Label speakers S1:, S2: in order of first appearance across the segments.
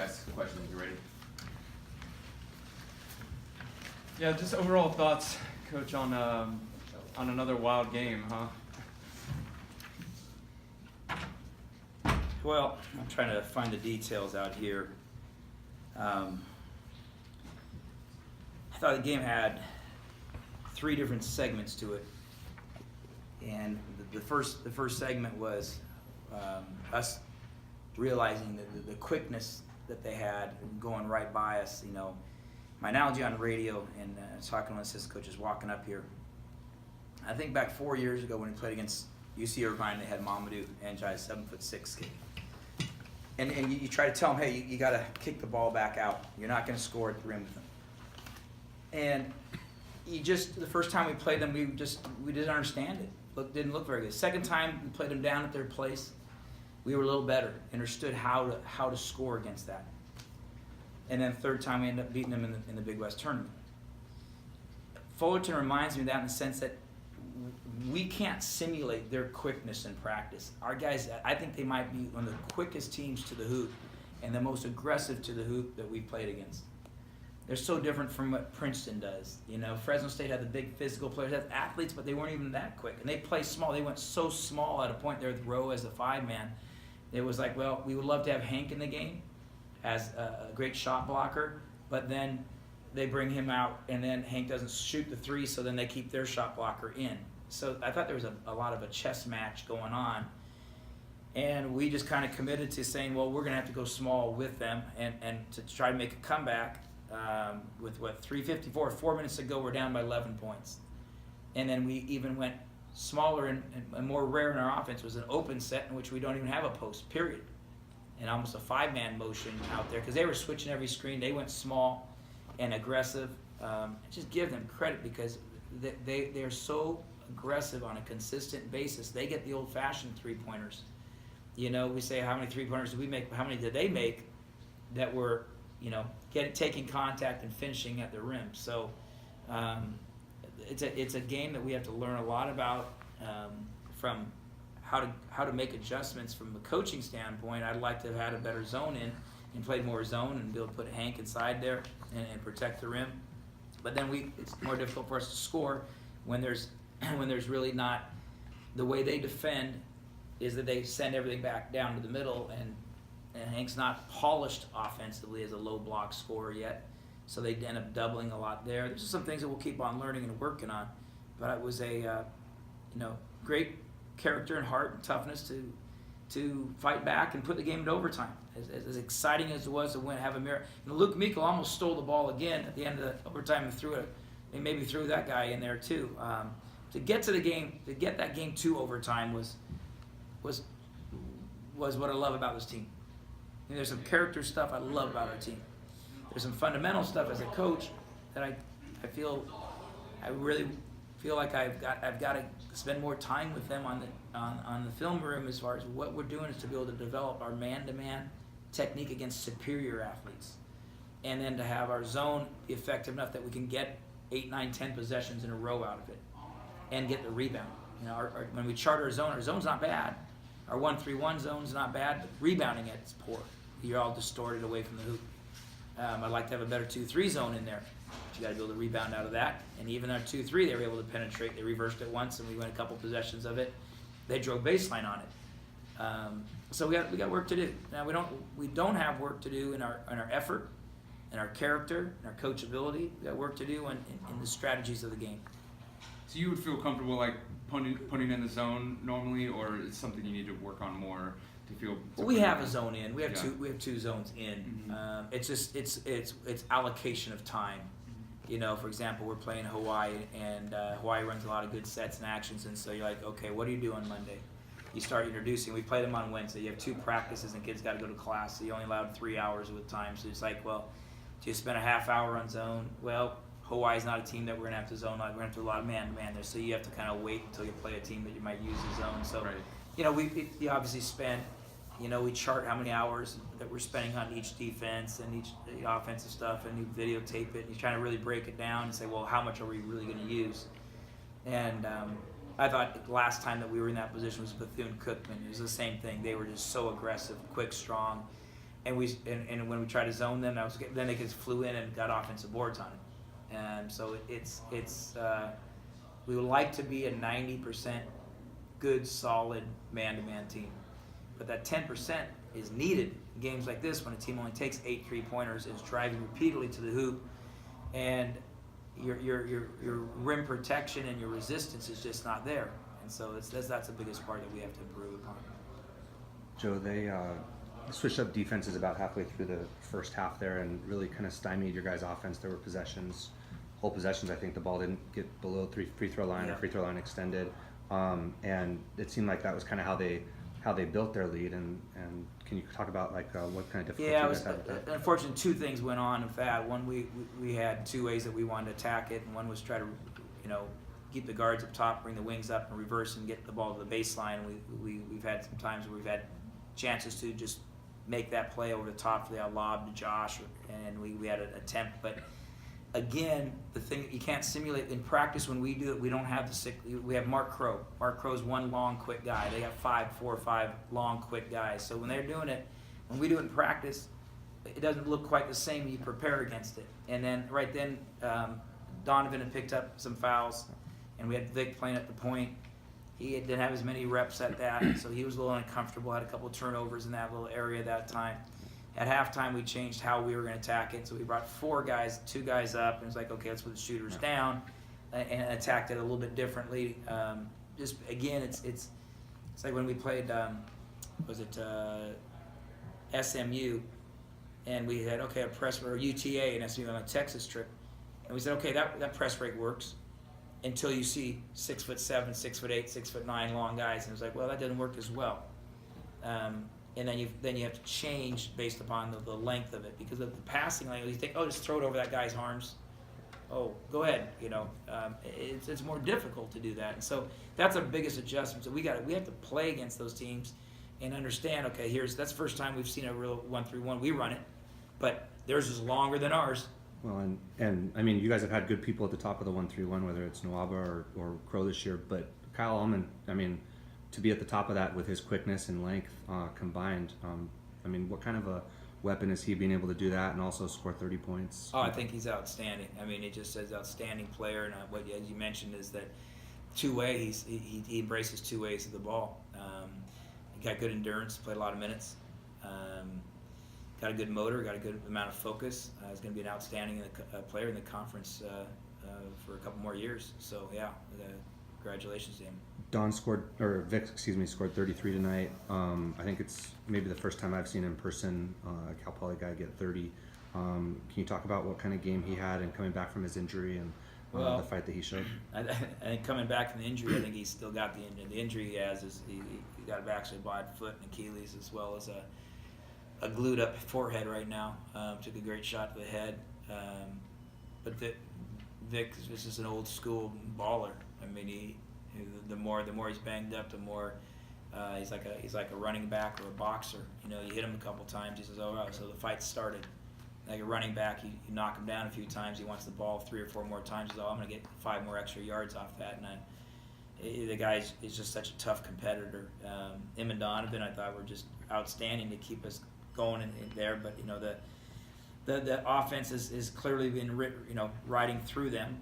S1: ask questions when you're ready.
S2: Yeah, just overall thoughts, Coach, on another wild game, huh?
S3: Well, I'm trying to find the details out here. I thought the game had 3 different segments to it, and the first segment was us realizing the quickness that they had going right by us. You know, my analogy on radio and talking to assistant coaches walking up here. I think back 4 years ago when we played against UC Irvine, they had Mamadou Anjai, 7'6" kid. And you try to tell them, hey, you got to kick the ball back out. You're not going to score at the rim with them. And the first time we played them, we didn't understand it. Didn't look very good. Second time we played them down at their place, we were a little better, understood how to score against that. And then third time we ended up beating them in the Big West tournament. Fullerton reminds me of that in the sense that we can't simulate their quickness in practice. Our guys, I think they might be one of the quickest teams to the hoop and the most aggressive to the hoop that we've played against. They're so different from what Princeton does. You know, Fresno State had the big physical players, had athletes, but they weren't even that quick. And they play small. They went so small at a point there with Rowe as a 5-man. It was like, well, we would love to have Hank in the game as a great shot blocker, but then they bring him out and then Hank doesn't shoot the 3, so then they keep their shot blocker in. So I thought there was a lot of a chess match going on. And we just kind of committed to saying, well, we're going to have to go small with them and to try to make a comeback with, 3:54, 4 minutes to go, we're down by 11 points. And then we even went smaller and more rare in our offense was an open set in which we don't even have a post, period. And almost a 5-man motion out there because they were switching every screen. They went small and aggressive. Just give them credit because they're so aggressive on a consistent basis. They get the old-fashioned 3-pointers. You know, we say how many 3-pointers did we make? How many did they make that were, you know, taking contact and finishing at the rim? So it's a game that we have to learn a lot about from how to make adjustments from a coaching standpoint. I'd like to have had a better zone in and played more zone and be able to put Hank inside there and protect the rim. But then it's more difficult for us to score when there's really not the way they defend is that they send everything back down to the middle and Hank's not polished offensively as a low block scorer yet, so they end up doubling a lot there. There's just some things that we'll keep on learning and working on, but it was a great character and heart and toughness to fight back and put the game into overtime. As exciting as it was to have a mirror. And Luke Meikle almost stole the ball again at the end of the overtime and threw it. They maybe threw that guy in there too. To get to the game, to get that game to overtime was what I love about this team. I mean, there's some character stuff I love about our team. There's some fundamental stuff as a coach that I really feel like I've got to spend more time with them on the film room as far as what we're doing is to be able to develop our man-to-man technique against superior athletes, and then to have our zone be effective enough that we can get 8, 9, 10 possessions in a row out of it and get the rebound. You know, when we chart our zone's not bad. Our 1-3-1 zone's not bad, but rebounding it's poor. You're all distorted away from the hoop. I'd like to have a better 2-3 zone in there. But you got to be able to rebound out of that. And even our 2-3, they were able to penetrate. They reversed it once, and we went a couple possessions of it. They drove baseline on it. So we got work to do. Now we don't have work to do in our effort, in our character, in our coachability. We got work to do in the strategies of the game.
S2: So you would feel comfortable like putting in the zone normally, or is something you need to work on more to feel?
S3: Well, we have a zone in. We have two zones in.
S2: Mm-hmm.
S3: It's just it's allocation of time. You know, for example, we're playing Hawaii, and Hawaii runs a lot of good sets and actions, and so you're like, okay, what do you do on Monday? You start introducing. We play them on Wednesday. You have 2 practices, and kids got to go to class, so you only allowed 3 hours with time. So it's like, well, do you spend a half hour on zone? Well, Hawaii's not a team that we're going to have to zone on. We're going to have to do a lot of man-to-man there, so you have to kind of wait until you play a team that you might use the zone. So,
S2: right.
S3: You know, we obviously spend, you know, we chart how many hours that we're spending on each defense and each offensive stuff, and you videotape it, and you're trying to really break it down and say, well, how much are we really going to use? And I thought the last time that we were in that position was Bethune-Cookman. It was the same thing. They were just so aggressive, quick, strong. and when we tried to zone them, then they just flew in and got offensive boards on it. And so we would like to be a 90% good, solid man-to-man team, but that 10% is needed in games like this when a team only takes 8 3-pointers, is driving repeatedly to the hoop, and your rim protection and your resistance is just not there. And so that's the biggest part that we have to improve upon.
S1: Joe, they switched up defenses about halfway through the first half there and really kind of stymied your guys' offense. There were whole possessions, I think the ball didn't get below free throw line or free throw line extended. And it seemed like that was kind of how they built their lead. And can you talk about like what kind of difficulty you guys had with that?
S3: Unfortunately, 2 things went on in FAD. One, we had 2 ways that we wanted to attack it, and one was try to, keep the guards up top, bring the wings up, and reverse and get the ball to the baseline. We've had some times where we've had chances to just make that play over the top for the lob to Josh, and we had an attempt. But again, the thing you can't simulate in practice when we do it, we don't have we have Mark Crow. Mark Crow's one long, quick guy. They got 4 or 5 long, quick guys. So when they're doing it, when we do it in practice, it doesn't look quite the same when you prepare against it. And then right then, Donovan had picked up some fouls, and we had Vic playing at the point. He didn't have as many reps at that, so he was a little uncomfortable, had a couple of turnovers in that little area that time. At halftime, we changed how we were going to attack it, so we brought 4 guys, 2 guys up, and it was like, okay, let's put the shooters down, and attacked it a little bit differently. Just again, it's like when we played, SMU, and we had a press or UTA and SMU on a Texas trip, and we said, okay, that press break works until you see 6'7", 6'8", 6'9" long guys, and it was like, well, that doesn't work as well. And then you have to change based upon the length of it, because of the passing lane, you think, oh, just throw it over that guy's arms. Oh, go ahead. It's more difficult to do that, and so that's our biggest adjustment. So we have to play against those teams and understand. Okay, that's the first time we've seen a real 1-3-1. We run it, but theirs is longer than ours.
S1: Well, and I mean, you guys have had good people at the top of the 1-3-1, whether it's Nwaba or Crow this year, but Kyle Allman, I mean, to be at the top of that with his quickness and length combined, I mean, what kind of a weapon is he being able to do that and also score 30 points?
S3: Oh, I think he's outstanding. I mean, he just says outstanding player, and what as you mentioned is that two-way, he embraces 2 ways of the ball. He got good endurance, played a lot of minutes. Got a good motor, got a good amount of focus. He's going to be an outstanding player in the conference for a couple more years. So yeah, congratulations to him. Vic scored 33 tonight. I think it's maybe the first time I've seen in person a Cal Poly guy get 30. Can you talk about what kind of game he had and coming back from his injury and the fight that he showed? I think coming back from the injury, I think he's still got the injury. The injury he has is he got a actually bad foot and Achilles, as well as a glued up forehead right now. Took a great shot to the head. But Vic is just an old school baller. I mean, the more he's banged up, the more he's like a running back or a boxer. You hit him a couple times, he says, "Oh, right." So the fight started. Like a running back, you knock him down a few times, he wants the ball 3 or 4 more times. He's, "Oh, I'm going to get 5 more extra yards off that." And the guy is just such a tough competitor. Him and Donovan, I thought, were just outstanding to keep us going in there. But the offense is clearly been riding through them.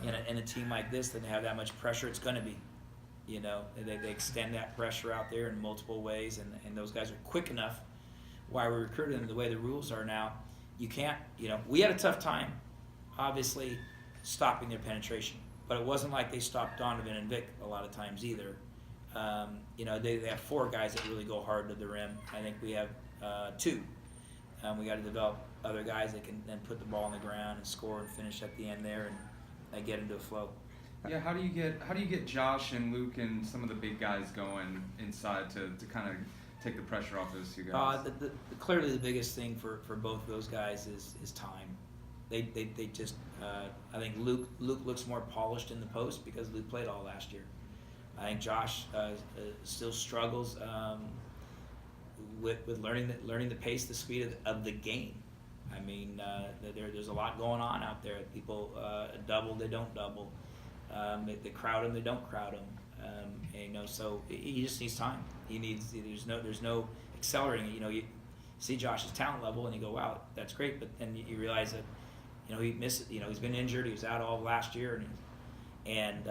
S3: In a team like this, that they have that much pressure, it's going to be. They extend that pressure out there in multiple ways, and those guys are quick enough. Why we're recruiting them the way the rules are now, you can't. We had a tough time, obviously, stopping their penetration, but it wasn't like they stopped Donovan and Vic a lot of times either. They have 4 guys that really go hard to the rim. I think we have 2. We got to develop other guys that can then put the ball on the ground and score and finish at the end there and get into a flow.
S2: Yeah, how do you get Josh and Luke and some of the big guys going inside to kind of take the pressure off those 2 guys?
S3: Clearly the biggest thing for both of those guys is time. They just I think Luke looks more polished in the post because Luke played all last year. I think Josh still struggles with learning the pace, the speed of the game. I mean, there's a lot going on out there. People double, they don't double. They crowd him, they don't crowd him. So he just needs time. There's no accelerating. see Josh's talent level and you go, wow, that's great. But then you realize that, he missed, he's been injured. He was out all of last year, and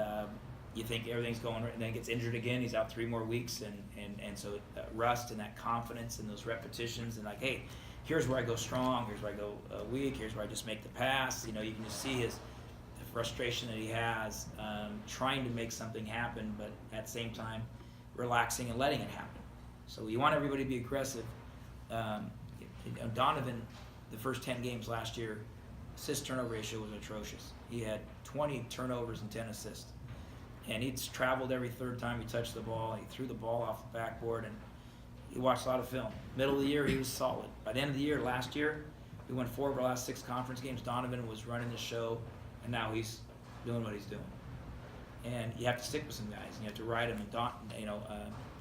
S3: you think everything's going right, and then he gets injured again. He's out 3 more weeks, and so rust and that confidence and those repetitions and like, hey, here's where I go strong. Here's where I go weak. Here's where I just make the pass. You can just see the frustration that he has, trying to make something happen, but at the same time, relaxing and letting it happen. So you want everybody to be aggressive. Donovan, the first 10 games last year, assist-turnover ratio was atrocious. He had 20 turnovers and 10 assists. And he'd traveled every third time he touched the ball. He threw the ball off the backboard, and he watched a lot of film. Middle of the year, he was solid. By the end of the year, last year, we won 4 of our last 6 conference games. Donovan was running the show, and now he's doing what he's doing. And you have to stick with some guys, and you have to ride them. And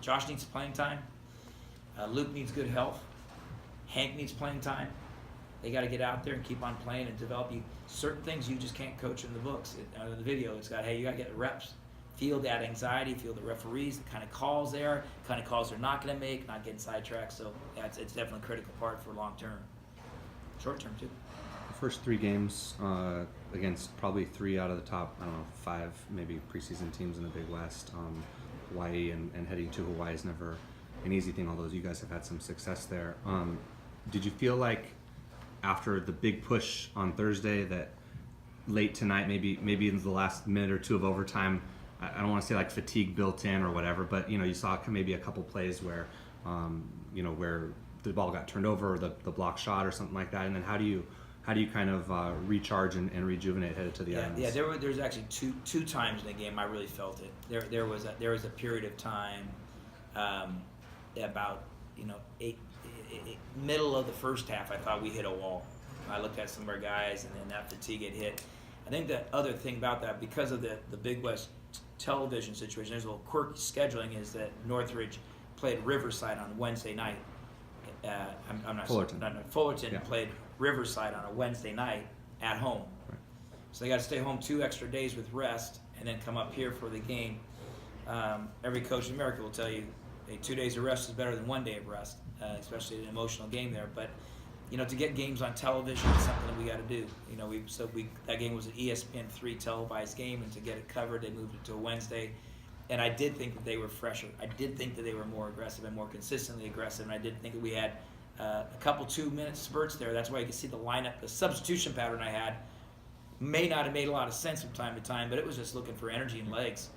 S3: Josh needs playing time. Luke needs good health. Hank needs playing time. They got to get out there and keep on playing and develop. Certain things you just can't coach in the books, in the video. It's got, hey, you got to get the reps. Feel that anxiety, feel the referees, the kind of calls they're not going to make, not getting sidetracked. So yeah, it's definitely a critical part for long term. Short term, too.
S1: The first 3 games against probably 3 out of the top, 5 maybe preseason teams in the Big West. Hawaii and heading to Hawaii is never an easy thing, although you guys have had some success there. Did you feel like after the big push on Thursday that late tonight, maybe in the last minute or 2 of overtime, I don't want to say like fatigue built in or whatever, but you saw maybe a couple plays where where the ball got turned over or the block shot or something like that, and then how do you kind of recharge and rejuvenate headed to the end?
S3: Yeah, there's actually two times in the game I really felt it. There was a period of time about middle of the first half, I thought we hit a wall. I looked at some of our guys, and then that fatigue had hit. I think the other thing about that, because of the Big West television situation, there's a little quirky scheduling, is that Northridge played Riverside on Wednesday night. Fullerton played Riverside on a Wednesday night at home. Right. So they got to stay home 2 extra days with rest and then come up here for the game. Every coach in America will tell you, hey, 2 days of rest is better than 1 day of rest, especially an emotional game there. But to get games on television is something that we got to do. That game was an ESPN3 televised game, and to get it covered, they moved it to a Wednesday. And I did think that they were fresher. I did think that they were more aggressive and more consistently aggressive. And I did think that we had a couple 2-minute spurts there. That's why you can see the lineup, the substitution pattern I had may not have made a lot of sense from time to time, but it was just looking for energy and legs.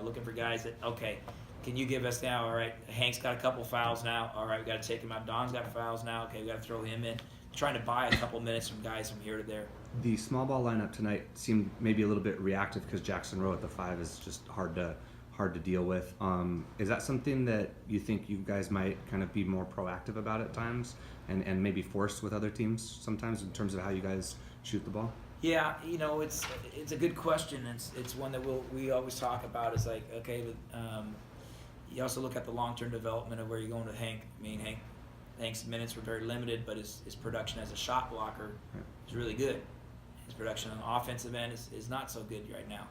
S3: Looking for guys that, okay, can you give us now? All right, Hank's got a couple fouls now. All right, we got to take him out. Don's got fouls now. Okay, we got to throw him in. Trying to buy a couple minutes from guys from here to there.
S1: The small ball lineup tonight seemed maybe a little bit reactive because Jackson Rowe at the 5 is just hard to deal with. Is that something that you think you guys might kind of be more proactive about at times, and maybe force with other teams sometimes in terms of how you guys shoot the ball?
S3: Yeah, it's a good question. It's one that we always talk about. Is like, okay, but you also look at the long-term development of where you're going with Hank. I mean, Hank's minutes were very limited, but his production as a shot blocker is really good. His production on the offensive end is not so good right now.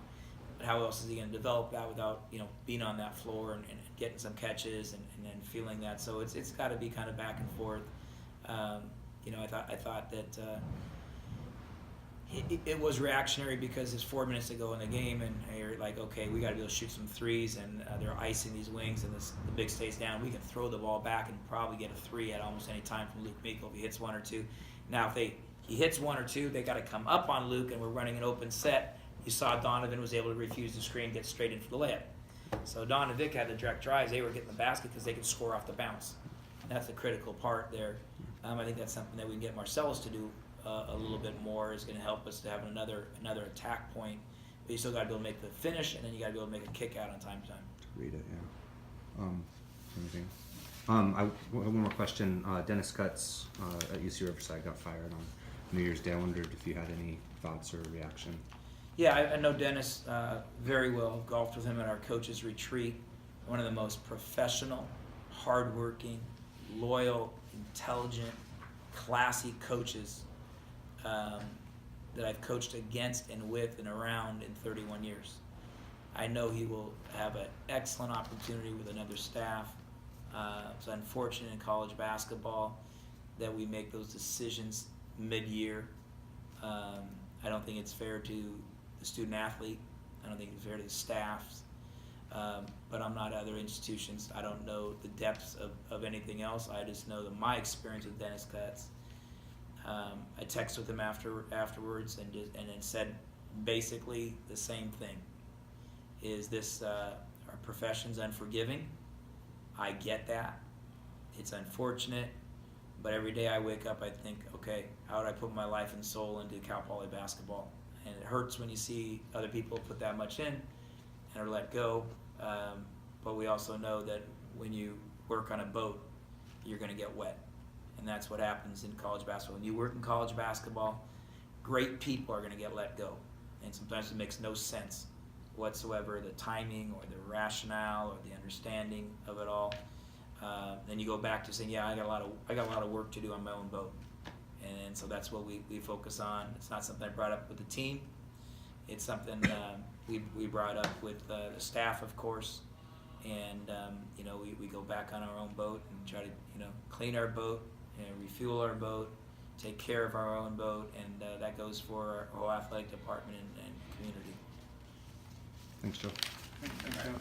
S3: But how else is he going to develop that without being on that floor and getting some catches and then feeling that? So it's got to be kind of back and forth. I thought that it was reactionary because it's 4 minutes to go in the game, and you're like, okay, we got to be able to shoot some threes, and they're icing these wings, and the big stays down. We can throw the ball back and probably get a 3 at almost any time from Luke Meikle if he hits 1 or 2. Now, if he hits 1 or 2, they got to come up on Luke, and we're running an open set. You saw Donovan was able to refuse the screen, get straight in for the layup. So Don and Vic had the direct drives. They were getting the basket because they could score off the bounce. And that's the critical part there. I think that's something that we can get Marcellus to do a little bit more, is going to help us to have another attack point. But you still got to be able to make the finish, and then you got to be able to make a kick out on time to time.
S1: To read it, yeah. Anything? I have one more question. Dennis Cutts at UC Riverside got fired on New Year's Day. I wondered if you had any thoughts or reaction.
S3: Yeah, I know Dennis very well. I've golfed with him at our coaches retreat. One of the most professional, hardworking, loyal, intelligent, classy coaches that I've coached against and with and around in 31 years. I know he will have an excellent opportunity with another staff. It's unfortunate in college basketball, that we make those decisions mid-year. I don't think it's fair to the student athlete. I don't think it's fair to the staffs. But I'm not other institutions. I don't know the depths of anything else. I just know that my experience with Dennis Cutts. I texted with him afterwards and then said basically the same thing. Is this our profession's unforgiving? I get that. It's unfortunate, but every day I wake up, I think, okay, how would I put my life and soul into Cal Poly basketball? And it hurts when you see other people put that much in and are let go. But we also know that when you work on a boat, you're going to get wet. And that's what happens in college basketball. When you work in college basketball, great people are going to get let go. And sometimes it makes no sense whatsoever, the timing or the rationale or the understanding of it all. Then you go back to saying, yeah, I got a lot of work to do on my own boat. And so that's what we focus on. It's not something I brought up with the team. It's something we brought up with the staff, of course. And we go back on our own boat and try to clean our boat, refuel our boat, take care of our own boat, and that goes for our whole athletic department and community.
S1: Thanks, Joe.
S2: Thanks, Joe.